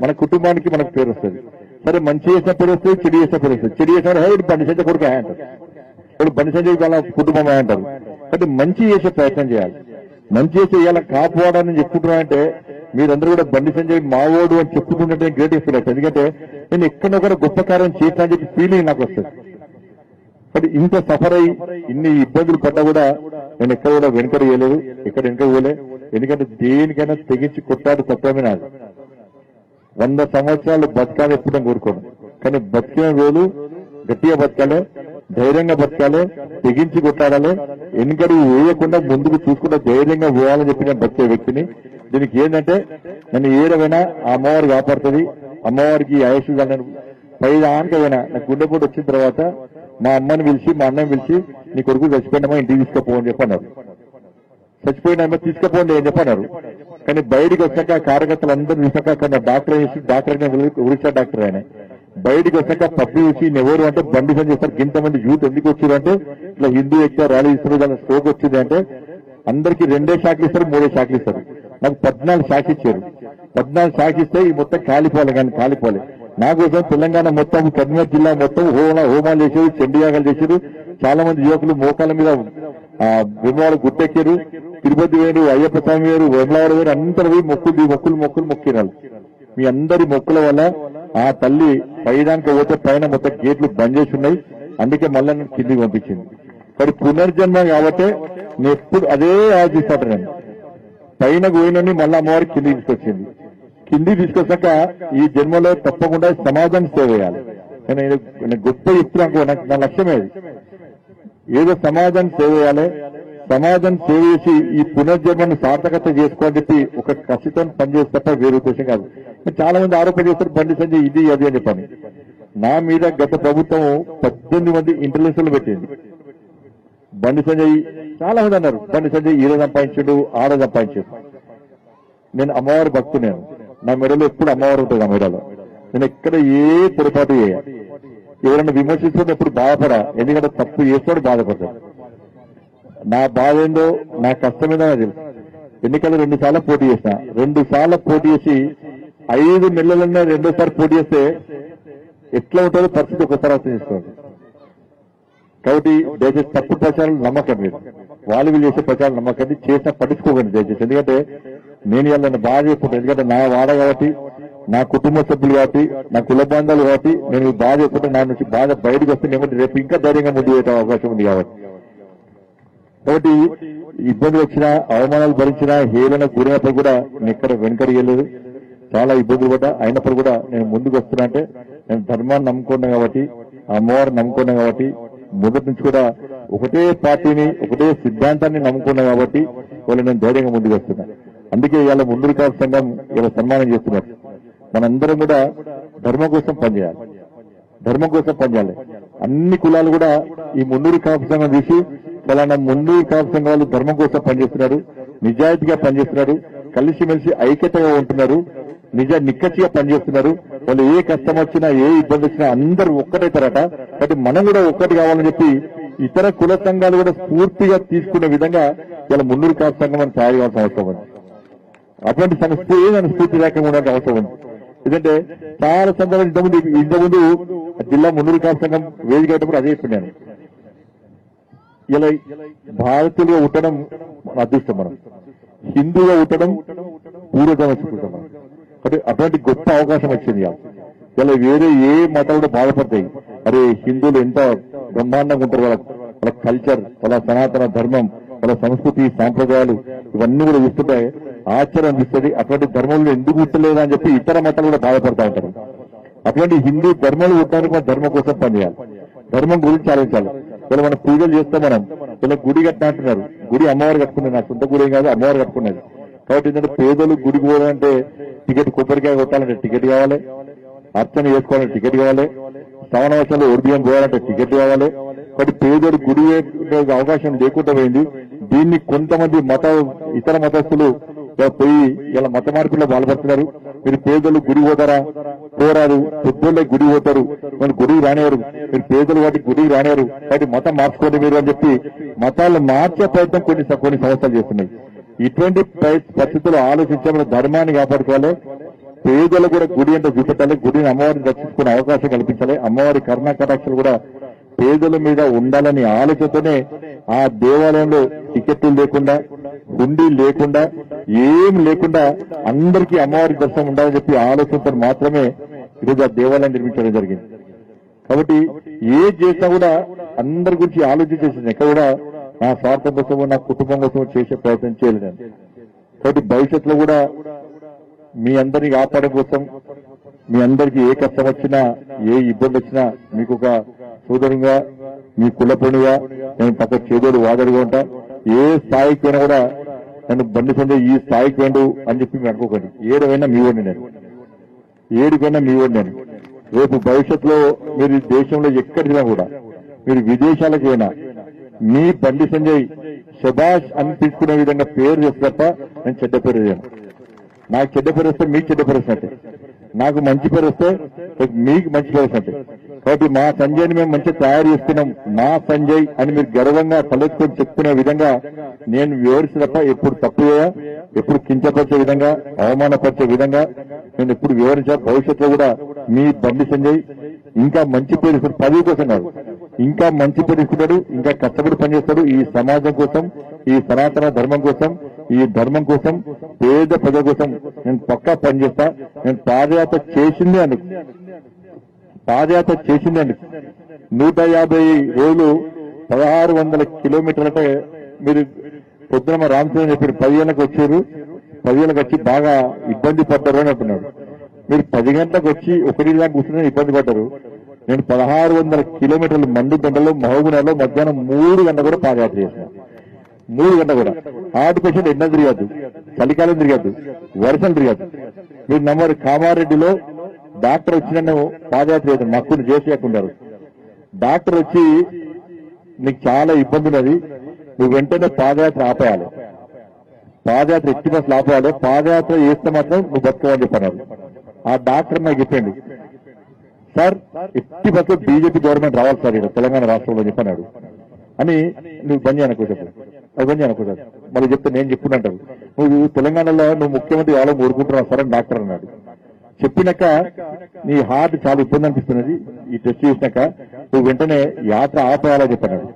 మన కుటుంబానికి మనకు పేరు వస్తుంది. సరే మంచి చేసిన పేరు వస్తుంది, చెడు చేసిన పేరు వస్తుంది. చెడు చేసిన హే బండి సంజయ్ కొడుకు అంటారు, ఇప్పుడు బండి సంజయ్ వాళ్ళ కుటుంబం అంటారు. కాబట్టి మంచి చేసే ప్రయత్నం చేయాలి. మంచి చేసి ఇవాళ కాపాడాలని చెప్పుకుంటున్నానంటే మీరందరూ కూడా బండి సంజయ్ మావోడు అని చెప్పుకుంటుంటే గ్రేట్ ఫీల్ అవుతుంది. ఎందుకంటే నేను ఎక్కడొక్కడ గొప్ప కార్యం చేస్తానని చెప్పి ఫీలింగ్ నాకు వస్తుంది. బట్ ఇంత సఫర్ అయ్యి ఇన్ని ఇబ్బందులు పడ్డా కూడా నేను ఎక్కడ కూడా వెనుకడు వేయలేదు, ఎక్కడ వెనుక పోలే. ఎందుకంటే దేనికైనా తెగించి కొట్టాడు తత్వమే నాది. 100 సంవత్సరాలు బతకాలి ఎప్పుడు నేను కోరుకోను, కానీ బతికిన రోజు గట్టిగా బతకాలి, ధైర్యంగా బతకాలి, తెగించి కొట్టాడాలి, వెనుకడు వేయకుండా ముందుకు చూసుకుంటే ధైర్యంగా పోవాలని చెప్పి నేను బతికే వ్యక్తిని. దీనికి ఏంటంటే నన్ను ఏడవైనా ఆ అమ్మవారు కాపాడుతుంది, అమ్మవారికి ఆయుష్ నన్ను పైదానికైనా నాకు గుండెపోటు వచ్చిన తర్వాత మా అమ్మని పిలిచి మా అన్నని పిలిచి నీ కొడుకు చచ్చిపోయినామా ఇంటికి తీసుకుపోవని చెప్పన్నారు. చచ్చిపోయినా తీసుకుపోండి అని చెప్పన్నారు. కానీ బయటికి వచ్చాక కార్యకర్తలు అందరూ చూసాక డాక్టర్ ఉరిచా డాక్టర్ ఆయన బయటికి వచ్చాక పబ్లిక్ చూసి ఎవరు అంటే బండి పని చేస్తారు, ఇంతమంది యూత్ ఎందుకు వచ్చారు అంటే ఇట్లా హిందూ ఎక్కువ ర్యాలీ ఇస్తారు, దాని స్ట్రోక్ వచ్చింది అంటే అందరికి 2 షాట్లు ఇస్తారు, 3 షాట్లు ఇస్తారు. నాకు 14 షాట్లు ఇచ్చారు. 14 షాట్లు ఇస్తే ఈ మొత్తం కాలిపోవాలి, కానీ కాలిపోవాలి. నా కోసం తెలంగాణ మొత్తం కరీంనగర్ జిల్లా మొత్తం హోమాలు చేశారు, చండీయాగాలు చేశారు. చాలా మంది యువకులు మోకాల మీద విమానాలు గుట్టెక్కారు, తిరుపతి వేరు, అయ్యప్ప స్వామి వేరు, వెమ్లవాడ వేరు, అందరూ మొక్కులు మొక్కినారు. మీ అందరి మొక్కుల వల్ల ఆ తల్లి పైదానికి పోతే పైన మొత్తం గేట్లు బంద్ చేసి ఉన్నాయి. అందుకే మళ్ళా నేను కిందికి పంపించింది. కానీ పునర్జన్మ కాబట్టి నేను ఎప్పుడు అదే ఆలోచిస్తాను. నేను పైన పోయినని మళ్ళీ అమ్మవారి కిందికి తీసుకొచ్చింది. కిందికి తీసుకొచ్చాక ఈ జన్మలో తప్పకుండా సమాజాన్ని సేవ చేయాలి. నేను గొప్ప చెప్తున్నాను, నా లక్ష్యమే అది. ఏదో సమాజాన్ని సేవ చేయాలి, సమాజం సేవ చేసి ఈ పునర్జన్మను సార్థకత చేసుకోవాలని చెప్పి ఒక కసితో పనిచేస్తే తప్ప వేరే ఉద్దేశం కాదు. చాలా మంది ఆరోపణ చేస్తారు బండి సంజయ్ ఇది అది అని చెప్పని. నా మీద గత ప్రభుత్వం 18 మంది ఇంటెలిజెన్స్లు పెట్టింది. బండి సంజయ్ చాలా మంది అన్నారు బండి సంజయ్ ఈడ సంపాదించాడు, ఆడ సంపాదించాడు. నేను అమ్మవారి భక్తు, నేను నా మెడలో ఎప్పుడు అమ్మవారు ఉంటుంది. ఆ మెడలో నేను ఎక్కడ ఏ పొరపాటు చేయాలి, ఎవరైనా విమర్శిస్తుంటే ఎప్పుడు బాధపడా, ఎందుకంటే తప్పు చేస్తాడు బాధపడతాడు. నా బాధ ఏందో నా కష్టమేదో నాకు తెలుసు. ఎన్నికలు 2 సార్లు పోటీ చేసిన, 2 సార్లు పోటీ చేసి 5 నెలలన్నా 2వ సారి పోటీ చేస్తే ఎట్లా ఉంటుందో పరిస్థితి ఒకసారి అర్థం చేసుకోండి. కాబట్టి దయచేసి తప్పుడు ప్రచారాలు నమ్మకండి, మీరు వాళ్ళు వీళ్ళు చేసే ప్రచారాలు నమ్మకండి, చేసినా పట్టించుకోకండి దయచేసి. ఎందుకంటే నేను ఇలా బాధ చెప్పుకుంటాను, ఎందుకంటే నా వాడ కాబట్టి, నా కుటుంబ సభ్యులు కాబట్టి, నా కుల బాంధాలు కాబట్టి నేను బాధ చెప్పుకుంటే నా నుంచి బాధ బయటకు వస్తే నేను రేపు ఇంకా ధైర్యంగా ముందు పెట్టే అవకాశం ఉంది. కాబట్టి ఇబ్బందులు వచ్చినా, అవమానాలు భరించినా, హేళన గురైనప్పుడు కూడా నేను ఎక్కడ వెనుకడిగలేదు. చాలా ఇబ్బందులు పడ్డా, అయినప్పుడు కూడా నేను ముందుకు వస్తున్నా. అంటే నేను ధర్మాన్ని నమ్ముకున్నా కాబట్టి, అమ్మవారిని నమ్ముకున్నా కాబట్టి, మొదటి నుంచి కూడా ఒకటే పార్టీని, ఒకటే సిద్ధాంతాన్ని నమ్ముకున్నా కాబట్టి వాళ్ళు నేను ధైర్యంగా ముందుకు వస్తున్నా. అందుకే ఇవాళ ముందు కాపు సంఘం ఇలా సన్మానం చేస్తున్నారు. మనందరం కూడా ధర్మం కోసం పనిచేయాలి, ధర్మం కోసం పనిచేయాలి. అన్ని కులాలు కూడా ఈ మున్నూరు కాపు సంఘం చూసి ఫలానా మున్నూరు కాపు సంఘం వాళ్ళు ధర్మం కోసం పనిచేస్తున్నారు, నిజాయితీగా పనిచేస్తున్నారు, కలిసిమెలిసి ఐక్యతగా ఉంటున్నారు, నిక్కచ్చిగా పనిచేస్తున్నారు. వాళ్ళు ఏ కష్టం వచ్చినా, ఏ ఇబ్బంది వచ్చినా అందరూ ఒక్కటైతారట. కాబట్టి మనం కూడా ఒక్కటి కావాలని చెప్పి ఇతర కుల సంఘాలు కూడా స్ఫూర్తిగా తీసుకునే విధంగా ఇలా మున్నూరు కాపు సంఘం అని తయారు కావాల్సిన అవసరం ఉంది. అటువంటి స్ఫూర్తి రకంగా ఉండాల్సిన అవసరం ఉంది. ఎందుకంటే చాలా సందర్భాలు ఇంతకుముందు జిల్లా మున్నూరు కాపు సంఘం వేదిక అయినప్పుడు అదే చెప్పినాను. ఇలా భారతీయులుగా ఉండడం అదృష్టం, మనం హిందూగా ఉండడం పూర్వజన్మ సుకృతం. కాబట్టి అటువంటి గొప్ప అవకాశం వచ్చింది. ఇలా వేరే ఏ మతాలు కూడా బాధపడతాయి. అరే హిందువులు ఎంత బ్రహ్మాండంగా ఉంటారు, వాళ్ళ కల్చర్, వాళ్ళ సనాతన ధర్మం, వాళ్ళ సంస్కృతి సాంప్రదాయాలు ఇవన్నీ కూడా చూస్తుంటే ఆశ్చర్యం అనిపిస్తుంది. అటువంటి ధర్మంలో ఎందుకు పుట్టలేదా అని చెప్పి ఇతర మతాలు కూడా బాధపడతా ఉంటారు. అటువంటి హిందూ ధర్మాలు ఉండడానికి మన ధర్మం కోసం పనిచేయాలి, ధర్మం గురించి ఆలోచించాలి. ఇలా మనం పూజలు చేస్తాం, మనం ఇలా గుడి కట్టిన అంటున్నారు. గుడి అమ్మవారు కట్టుకున్నది, నా సొంత గుడి కాదు, అమ్మవారు కట్టుకున్నది. కాబట్టి ఏంటంటే పేదలు గుడికి పోవాలంటే టికెట్, కొబ్బరికాయ కొట్టాలంటే టికెట్ కావాలి, అర్చన చేసుకోవాలంటే టికెట్ కావాలి, శ్రావణ వర్షాలు ఒడిబియ్యం పోవాలంటే టికెట్ కావాలి. కాబట్టి పేదలు గుడి అవకాశం లేకుండా పోయింది. దీన్ని కొంతమంది ఇతర మతస్థులు పోయి ఇలా మత మార్పుల్లో పాల్పడుతున్నారు. మీరు పేదలు గుడి పోతారా, పోరారు, పెద్దోళ్ళే గుడి పోతారు, మీరు గుడికి రానివారు, మీరు పేదలు వాటి గుడికి రానివారు, కాబట్టి మతం మార్చుకోండి మీరు అని చెప్పి మతాలు మార్చే ప్రయత్నం కొన్ని సంస్థలు చేస్తున్నాయి. ఇటువంటి పరిస్థితులు ఆలోచించే ధర్మాన్ని కాపాడుకోవాలి, పేదలు కూడా గుడి అంటే చూపెట్టాలి, గుడిని అమ్మవారిని రక్షించుకునే అవకాశం కల్పించాలి. అమ్మవారి కరుణా కటాక్షలు కూడా పేదల మీద ఉండాలని ఆలోచనతోనే ఆ దేవాలయంలో టికెట్లు లేకుండా, హుండీ లేకుండా, ఏం లేకుండా అందరికీ అమ్మవారి దర్శనం ఉండాలని చెప్పి ఆలోచనతో మాత్రమే ఈరోజు ఆ దేవాలయం నిర్మించడం జరిగింది. కాబట్టి ఏది చేసినా కూడా అందరి గురించి ఆలోచించేసింది. ఎక్కడ కూడా నా స్వార్థం కోసమో నా కుటుంబం కోసమో చేసే ప్రయత్నం చేయలేదు నేను. కాబట్టి భవిష్యత్తులో కూడా మీ అందరినీ కాపాడడం కోసం, మీ అందరికీ ఏ కష్టం వచ్చినా ఏ ఇబ్బంది వచ్చినా మీకు ఒక సోదరుగా, మీ కులపొనిగా నేను పక్క చేదోడు వాదడుగా ఉంటా. ఏ స్థాయికి పోయినా కూడా నన్ను బండి సంజయ్ ఈ స్థాయికి వెండు అని చెప్పి మీరు అనుకోకండి. ఏడవైనా మీ వాడిని నేను, ఏడికైనా మీ వాడిని నేను. రేపు భవిష్యత్తులో మీరు దేశంలో ఎక్కడికైనా కూడా, మీరు విదేశాలకు అయినా మీ బండి సంజయ్ శబాష్ అని తీసుకునే విధంగా పేరు చేస్తే తప్ప నేను చెడ్డ పేరు చేయను. నాకు చెడ్డ పేరు వస్తే మీకు చెడ్డ పేరు వస్తున్నట్టే, నాకు మంచి పేరు వస్తే మీకు మంచి పేరు వస్తున్నట్టే. కాబట్టి మా సంజయ్ని మేము మంచిగా తయారు చేసుకున్నాం, మా సంజయ్ అని మీరు గర్వంగా తలెత్తుకొని చెప్పుకునే విధంగా నేను వివరిస్తే తప్ప ఎప్పుడు తప్పు చేయ, ఎప్పుడు కించపరిచే విధంగా, అవమానపరిచే విధంగా నేను ఎప్పుడు వివరించా. భవిష్యత్తులో కూడా మీ బండి సంజయ్ ఇంకా మంచి పేరు ఇస్తాడు, పదవి కోసం కాదు, ఇంకా మంచి పేరు ఇస్తున్నాడు, ఇంకా కష్టపడి పనిచేస్తాడు ఈ సమాజం కోసం, ఈ సనాతన ధర్మం కోసం, ఈ ధర్మం కోసం, పేద ప్రజల కోసం నేను పక్కా పనిచేస్తా. నేను పాదయాత్ర చేసిందే అందుకు, పాదయాత్ర చేసిందే అందుకు. 150 రోజులు 1600 కిలోమీటర్లు అంటే మీరు పొద్దున మా రామచంద్ర చెప్పారు 10 గంటలకు వచ్చారు, 10 గంటలకు వచ్చి బాగా ఇబ్బంది పడ్డారు అని అంటున్నాడు. మీరు 10 గంటలకు వచ్చి 1 దాకా కూర్చుని ఇబ్బంది పడ్డారు. నేను 1600 కిలోమీటర్లు మండుదండలో మహబూబ్నగర్లో మధ్యాహ్నం 3 గంటలు కూడా పాదయాత్ర చేసిన. 3 గంటలు కూడా 6% ఎండ తిరగద్దు, చలికాలం తిరగద్దు, వర్షం తిరగద్దు. మీరు నమ్మరు, కామారెడ్డిలో డాక్టర్ వచ్చి నన్ను పాదయాత్ర చేశాను, మక్కును చేసేయకుండారు. డాక్టర్ వచ్చి నీకు చాలా ఇబ్బంది ఉన్నది, నువ్వు వెంటనే పాదయాత్ర ఆపేయాలి, పాదయాత్ర ఎట్టి బస్సులు ఆపేయాలి, పాదయాత్ర చేస్తే మాత్రం నువ్వు బతుకోవని చెప్పారు. ఆ డాక్టర్ నాకు చెప్పండి, సార్ ఎట్టి బస్సులో బీజేపీ గవర్నమెంట్ రావాలి సార్ ఇక్కడ తెలంగాణ రాష్ట్రంలో చెప్పన్నాడు అని. నువ్వు బంద్ చేయనుకో చెప్పు, అది బంద్ చేయనుకో సార్, మళ్ళీ చెప్తే నేను చెప్పుకుంటాను, నువ్వు తెలంగాణలో నువ్వు ముఖ్యమంత్రి కావాలని కోరుకుంటున్నావు సార్ అని డాక్టర్ అన్నాడు. చెప్పినాక నీ హార్ట్ చాలా ఇబ్బంది అనిపిస్తున్నది, ఈ టెస్ట్ చేసినాక నువ్వు వెంటనే యాత్ర ఆపేయాలని చెప్పన్నాడు.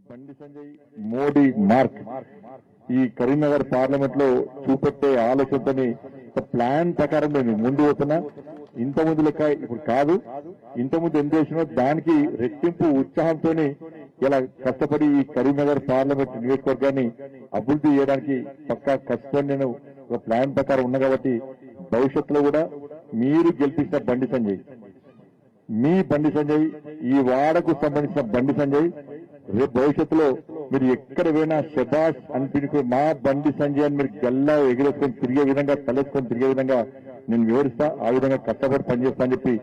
బండి సంజయ్ మోడీ మార్క్ ఈ కరీంనగర్ పార్లమెంట్ లో చూపెట్టే ఆలోచనతోని ఒక ప్లాన్ ప్రకారం నేను ముందు పోతున్నా. ఇంతకుముందు లెక్క ఇప్పుడు కాదు, ఇంతకుముందు ఎంత చేసినో దానికి రెట్టింపు ఉత్సాహంతో ఇలా కష్టపడి ఈ కరీంనగర్ పార్లమెంట్ నియోజకవర్గాన్ని అభివృద్ధి చేయడానికి పక్కా కష్టం నేను ఒక ప్లాన్ ప్రకారం ఉన్నా. కాబట్టి భవిష్యత్తులో కూడా మీరు గెలిపించిన బండి సంజయ్, మీ బండి సంజయ్, ఈ వాడకు సంబంధించిన బండి సంజయ్ రేపు భవిష్యత్తులో మీరు ఎక్కడ పోయినా శబాష్ అనిపించుకుని మా బండి సంజయ్ అని మీరు గల్లా ఎగిరేసుకొని తిరిగే విధంగా, తలెత్తుకొని తిరిగే విధంగా నేను వివరిస్తా. ఆ విధంగా కష్టపడి పనిచేస్తా అని చెప్పి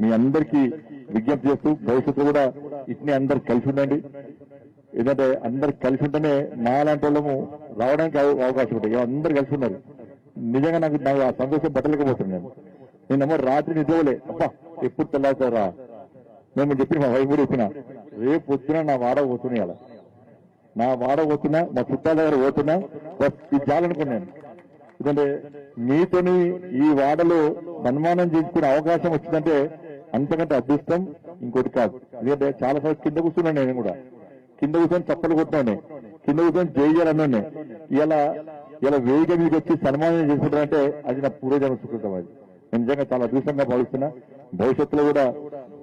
మీ అందరికీ విజ్ఞప్తి చేస్తూ భవిష్యత్తులో కూడా ఇట్నే అందరు కలిసి ఉండండి. ఎందుకంటే అందరు కలిసి ఉంటేనే నాలాంటి వాళ్ళము రావడానికి అవకాశం ఉంటుంది. అందరు కలిసి ఉన్నారు. నిజంగా నాకు ఆ సంతోషం పట్టలేకపోతున్నాను. నేనేమో రాత్రి నిద్రలే, అబ్బా ఎప్పుడు తెల్లారుతారా మేము చెప్పి మా వైపు కూడా చెప్పిన, రేపు పొద్దున నా వాడ పోతున్నా, అలా నా వాడ పోతున్నా, మా చుట్టాల దగ్గర పోతున్నా, ఇది చాలనుకున్నాను. ఎందుకంటే మీతోని ఈ వాడలో సన్మానం చేసుకునే అవకాశం వచ్చిందంటే అంతకంటే అదృష్టం ఇంకోటి కాదు. ఎందుకంటే చాలా సార్లు కింద కూర్చున్నాను, నేను కూడా కింద కూర్చొని చప్పలు కొట్టినాను. కింద కూర్చొని చేయాలన్నీ ఇలా వేదిక మీదకి వచ్చి సన్మానం చేసుకుంటారంటే అది నా పూర్వజన్మ సుకృతం. అది నేను నిజంగా చాలా అదృష్టంగా భావిస్తున్నా. భవిష్యత్తులో కూడా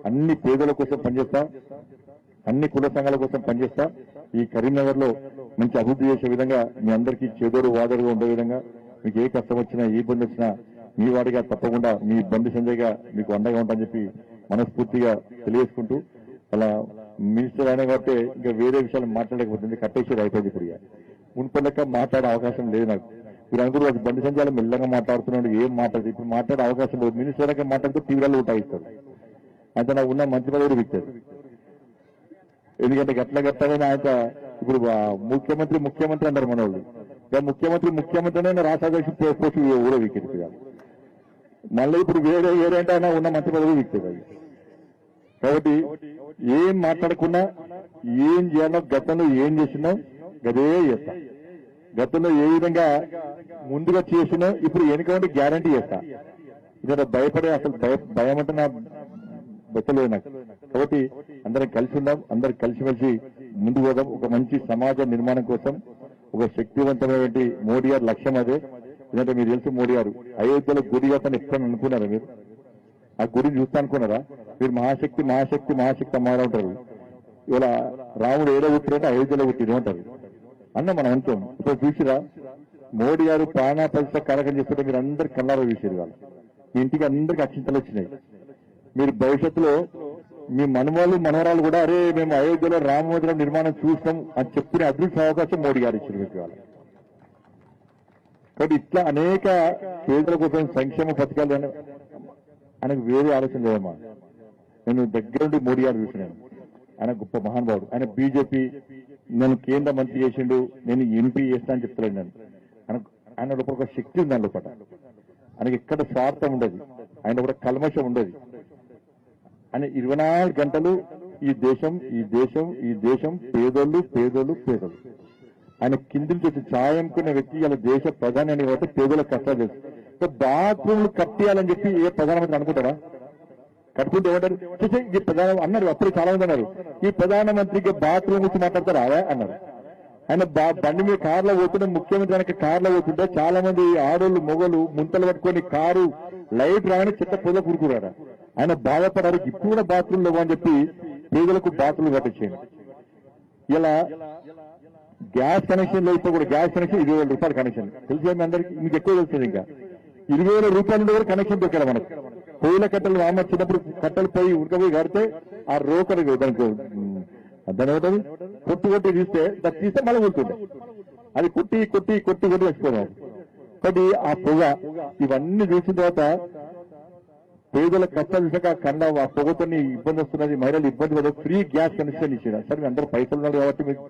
అన్ని పేదల కోసం పనిచేస్తా, అన్ని కుల సంఘాల కోసం పనిచేస్తా. ఈ కరీంనగర్ లో మంచి అభివృద్ధి చేసే విధంగా మీ అందరికీ చేదోడు వాదోడుగా ఉండే విధంగా మీకు ఏ కష్టం వచ్చినా ఏ ఇబ్బంది వచ్చినా మీ వాడిగా తప్పకుండా మీ బండి సంజయ్గా మీకు అండగా ఉంటామని చెప్పి మనస్ఫూర్తిగా తెలియజేసుకుంటూ, అలా మినిస్టర్ అయినా కాబట్టి ఇంకా వేరే విషయాలు మాట్లాడకపోతుంది, కట్టేసేది అయిపోయింది. ఇప్పుడు మున్పల్లెక్క మాట్లాడే అవకాశం లేదు నాకు. మీరు అనుకున్న బండి సంజయాలు మెల్లగా మాట్లాడుతున్నాడు, ఏం మాట్లాడదు. ఇప్పుడు మాట్లాడే అవకాశం లేదు. మినిస్టర్ అయినా మాట్లాడుతూ తీవ్రాలు ఉంటాయిస్తారు. అయితే నాకు ఉన్న మంచి పదవి విక్తారు. ఎందుకంటే గట్లగానే ఆయన ఇప్పుడు ముఖ్యమంత్రి అంటారు మన వాళ్ళు. ముఖ్యమంత్రినే రాష్ట్రాధ్యక్షుడు పోస్ట్ కూడా వికెట్ కాదు. మళ్ళీ ఇప్పుడు వేరే అంటే ఆయన ఉన్న మంచి పదవి విక్తారు. అది కాబట్టి ఏం మాట్లాడకుండా ఏం చేయాలో, గతంలో ఏం చేసినా గదే చేస్తా. గతంలో ఏ విధంగా ముందుగా చేసినా ఇప్పుడు వెనుక గ్యారంటీ చేస్తా. ఇక్కడ భయపడే అసలు భయం అంటే నా బెత్తలేదు నాకు. కాబట్టి అందరం కలిసి ఉందాం, అందరం కలిసిమెలిసి ముందుకు పోదాం. ఒక మంచి సమాజ నిర్మాణం కోసం ఒక శక్తివంతమైన మోడీ గారి లక్ష్యం అదే. ఎందుకంటే మీరు తెలుసు, మోడీ గారు అయోధ్యలో గుడి కట్టని ఎప్పుడైనా అనుకున్నారా? మీరు ఆ గుడిని చూస్తా అనుకున్నారా? మీరు మహాశక్తి మహాశక్తి మహాశక్తి అమ్మారా ఉంటారు. ఇవాళ రాముడు ఏదో పుట్టినట్టు అయోధ్యలో పుట్టిన ఉంటారు అన్న మనం అంటాం. ఇప్పుడు చూసిరా, మోడీ గారు ప్రాణప్రతిష్ఠ కార్యక్రమం చేస్తుంటే మీరు అందరు కళ్ళారా చూసారు. వాళ్ళు మీ ఇంటికి అందరికి అక్షింతలు వచ్చినాయి. మీరు భవిష్యత్తులో మీ మనవరాలు కూడా అరే మేము అయోధ్యలో రామ మందిరం నిర్మాణం చూస్తాం అని చెప్పుకునే అదృష్ట అవకాశం మోడీ గారు ఇచ్చారు మీకు. వాళ్ళు కాబట్టి ఇట్లా అనేక పేదల కోసం సంక్షేమ పథకాలు ఆయనకు వేరే ఆలోచన లేదమ్మా. నేను దగ్గరుండి మోడీ గారు చూసినాను. ఆయన గొప్ప మహానుభావుడు. ఆయన బీజేపీ నన్ను కేంద్ర మంత్రి చేసిండు, నేను ఎంపీ చేస్తా అని చెప్తలేను. నేను ఆయన లోపల ఒక శక్తి ఉంది. దాని లోపల ఆయనకి ఎక్కడ స్వార్థం ఉండదు, ఆయన కూడా కల్మషం ఉండదు. ఆయన 24 గంటలు ఈ దేశం పేదోళ్ళు. ఆయన కింది నుంచి వచ్చి ఛాయంకున్న వ్యక్తి ఇలా దేశ ప్రధాని అని కాబట్టి పేదలకు కష్టాలు తెలుసు. బాత్రూమ్లు కట్టియాలని చెప్పి ఏ ప్రధానమంత్రి అనుకుంటారా? కట్టుకుంటే ఏమంటారు? చూసే ఈ ప్రధాన అన్నారు, అప్పుడు చాలా మంది అన్నారు, ఈ ప్రధానమంత్రికి బాత్రూమ్ గురించి మాట్లాడతారా అన్నారు. ఆయన బండి మీద కార్లో పోతుంటే, ముఖ్యమంత్రి ఆయనకి కార్లో పోతుంటే చాలా మంది ఆడోళ్ళు మొగలు ముంతలు పట్టుకొని కారు లైట్ రాగానే చెత్త పొద కూరుకురారా. ఆయన బాధపడారు. ఇప్పుడు కూడా బాత్రూమ్ లేవు అని చెప్పి పేదలకు బాత్రూమ్ కట్టించాను. ఇలా గ్యాస్ కనెక్షన్ లో ఇప్పుడు కూడా గ్యాస్ కనెక్షన్ 20,000 రూపాయల కనెక్షన్ తెలిసే మీ అందరికి, మీకు ఎక్కువ తెలుస్తుంది. ఇంకా 20,000 రూపాయల కూడా కనెక్షన్ దొరికారు మనకు. పొయ్యిల కట్టెలు రామ చిన్నప్పుడు కట్టెలు పోయి ఉడకపోయి కడితే ఆ రోకలు దానికి దాని ఏమిటది కొట్టి తీస్తే దాన్ని తీస్తే మళ్ళీ ఊరుతుండే. అది కొట్టి వేసుకోవాలి. కాబట్టి ఆ పొగ ఇవన్నీ చూసిన తర్వాత పేదల కష్టాలు చూసాక కన్నా ఆ పొగతో ఇబ్బంది వస్తున్నది, మహిళలు ఇబ్బంది పడదు. ఫ్రీ గ్యాస్ కనెక్షన్ ఇచ్చారు. సరే మీ అందరూ పైసలు ఉన్నారు కాబట్టి మీకు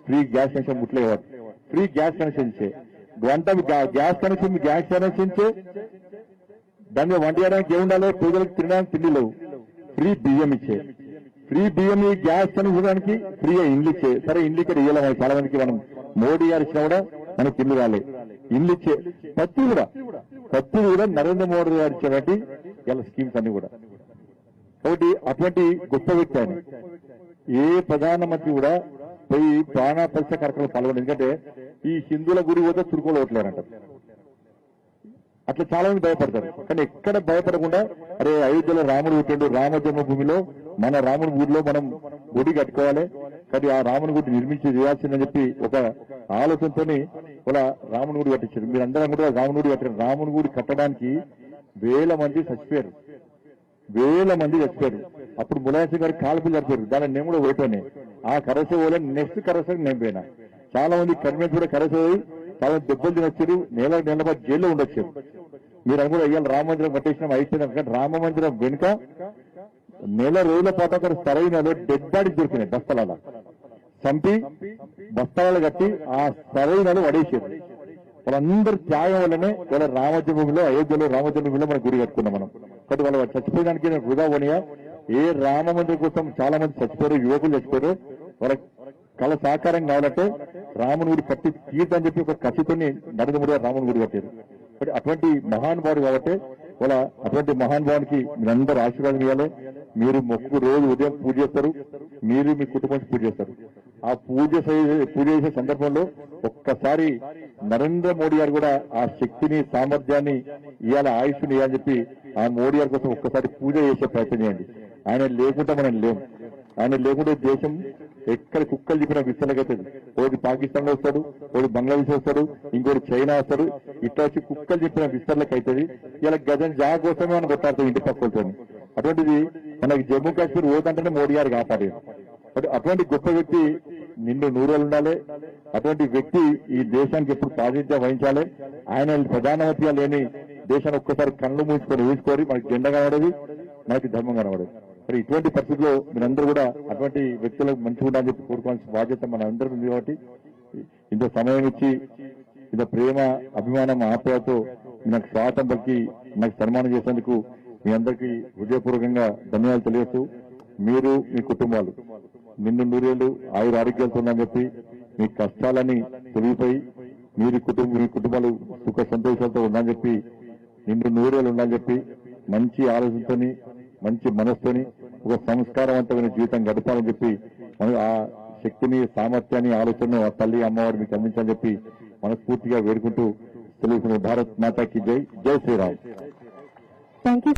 ఫ్రీ గ్యాస్ కనెక్షన్ ముట్లే కాబట్టి ఫ్రీ గ్యాస్ కనెక్షన్ ఇచ్చే గంట గ్యాస్ కనెక్షన్ ఇచ్చే దాన్ని వంట చేయడానికి ఏముండాలి? పేదలకు తినడానికి తిండి లేవు. ఫ్రీ బియ్యం ఇచ్చే, ఫ్రీ బియ్యం ఈ గ్యాస్ కనుగొనడానికి ఫ్రీగా ఇండ్లు ఇచ్చే. సరే ఇండ్లు ఇక్కడ ఇవ్వాలి చాలా మందికి, మనం మోడీ గారు ఇచ్చినా కూడా మనకి ఇల్లు రాలే. ఇండ్లు ఇచ్చే ప్రతి కూడా నరేంద్ర మోడీ గారు ఇచ్చేటువంటి ఇలా స్కీమ్స్ అన్ని కూడా. కాబట్టి అటువంటి గొప్ప వ్యక్తి ఆయన. ఏ ప్రధానమంత్రి కూడా పోయి ప్రాణప్రతిష్ఠ కార్యక్రమంలో పాల్గొంది. ఎందుకంటే ఈ హిందువుల గుడి పోతే చురుకోలు ఓట్లేరంటారు. అట్లా చాలా మంది భయపడతారు. కానీ ఎక్కడ భయపడకుండా అరే అయోధ్యలో రాముడు పుట్టాడు, రామ జన్మభూమిలో మన రాముని గుడిలో మనం గుడి కట్టుకోవాలి, కానీ ఆ రాముని గుడి నిర్మించి చేయాల్సిందని చెప్పి ఒక ఆలోచనతో ఇలా రాముని గుడి కట్టించారు. మీరందరం కూడా రాముని గుడి కట్టారు. రాముని గుడి కట్టడానికి 1000 మంది చచ్చిపోయారు. అప్పుడు ములాయం సింగ్ గారు కాల్పులు జరిపారు. దాన్ని నేను కూడా ఓటోనే ఆ కరసే పోలే. నెక్స్ట్ కరసకి నేను పోయినా. చాలా మంది కన్వెన్స్ కూడా కరసే పోయి చాలా దెబ్బలు తినొచ్చారు. నెల పాటు జైల్లో ఉండొచ్చారు. మీరు అనుకుంటే ఇవాళ రామ మందిరం కట్టేసినాం అయిపోయినాం. కానీ రామ మందిరం వెనుక నెల రోజుల పాటు అక్కడ సరైన డెడ్ బాడీ దొరికినాయి. బస్తలాల చంపి బస్తాలు కట్టి ఆ సరైనలు పడేసారు. వాళ్ళందరూ త్యాగం వల్లనే వాళ్ళ రామజన్మభూమిలో అయోధ్యలో రామజన్మభూమిలో మనం గుడి కట్టుకున్నాం మనం. కాబట్టి వాళ్ళు చచ్చిపోయడానికి నేను వృధా పోనీయా. ఏ రామ మందిరం కోసం చాలా మంది చచ్చిపోయారు, యువకులు చచ్చిపోయారు. వాళ్ళ కళ సాకారం కావాలంటే రాముని గుడి కట్టి తీర్థని చెప్పి ఒక కసితో నరేంద్ర మోడీ రాముని గుడి కట్టారు. అటువంటి మహానుభావుడు కాబట్టి వాళ్ళ అటువంటి మహానుభావునికి మీరందరూ ఆశీర్వాదం ఇవ్వాలి. మీరు మొక్కు రోజు ఉదయం పూజ చేస్తారు, మీరు మీ కుటుంబానికి పూజ చేస్తారు. ఆ పూజ చేసే సందర్భంలో ఒక్కసారి నరేంద్ర మోడీ గారు కూడా ఆ శక్తిని సామర్థ్యాన్ని ఇవాళ ఆయుష్ని ఇవ్వాలని చెప్పి ఆ మోడీ గారి కోసం ఒక్కసారి పూజ చేసే ప్రయత్నం చేయండి. ఆయన లేకుండా మనం లేము. ఆయన లేకుంటే దేశం ఎక్కడ కుక్కలు చెప్పిన విస్తలకైతుంది. ఒకటి పాకిస్తాన్ లో వస్తాడు, ఒకటి బంగ్లాదేశ్ వస్తాడు, ఇంకోటి చైనా వస్తాడు. ఇట్లా వచ్చి కుక్కలు చెప్పిన విస్తరలకు అవుతుంది. ఇలా గజం జా కోసమే మనం కొట్టాడుతాం ఇంటి పక్కలతో. అటువంటిది మనకి జమ్మూ కాశ్మీర్ పోదంటేనే మోడీ గారు కాపాడారు. అటువంటి గొప్ప వ్యక్తి నిండు నూరేళ్ళు ఉండాలి. అటువంటి వ్యక్తి ఈ దేశానికి ఎప్పుడు ప్రాతినిధ్యం వహించాలి. ఆయన ప్రధానమంత్రిగా లేని దేశాన్ని ఒక్కసారి కళ్ళు మూసుకొని ఊసుకోరి మనకి జెండా కనబడేది, మనకి ధర్మం కనబడేది. మరి ఇటువంటి పరిస్థితుల్లో మీరందరూ కూడా అటువంటి వ్యక్తులకు మంచిగా ఉండాలని చెప్పి కోరుకోవాల్సిన బాధ్యత మన అందరికీ ఉంది. కాబట్టి ఇంత సమయం ఇచ్చి ఇంత ప్రేమ, అభిమానం, ఆప్యాయతో నాకు స్వాగతం పలికి నాకు సన్మానం చేసేందుకు మీ అందరికీ హృదయపూర్వకంగా ధన్యవాదాలు తెలియజేస్తూ, మీరు మీ కుటుంబాలు నిన్ను నూరేళ్లు ఆయుర ఆరోగ్యాలతో ఉందని చెప్పి మీ కష్టాలని తొలగిపోయి మీ కుటుంబాలు సుఖ సంతోషాలతో ఉందని చెప్పి నిన్ను నూరేళ్లు ఉండాలని చెప్పి మంచి ఆలోచనతోని మంచి మనసుతోని ఒక సంస్కారవంతమైన జీవితం గడపాలని చెప్పి ఆ శక్తిని, సామర్థ్యాన్ని, ఆలోచనను ఆ తల్లి అమ్మవారు మీకు అందించాలని చెప్పి మనస్ఫూర్తిగా వేడుకుంటూ తెలుగుతున్న భారత్ మాతాకి జై. జై శ్రీరామ్. Thank you.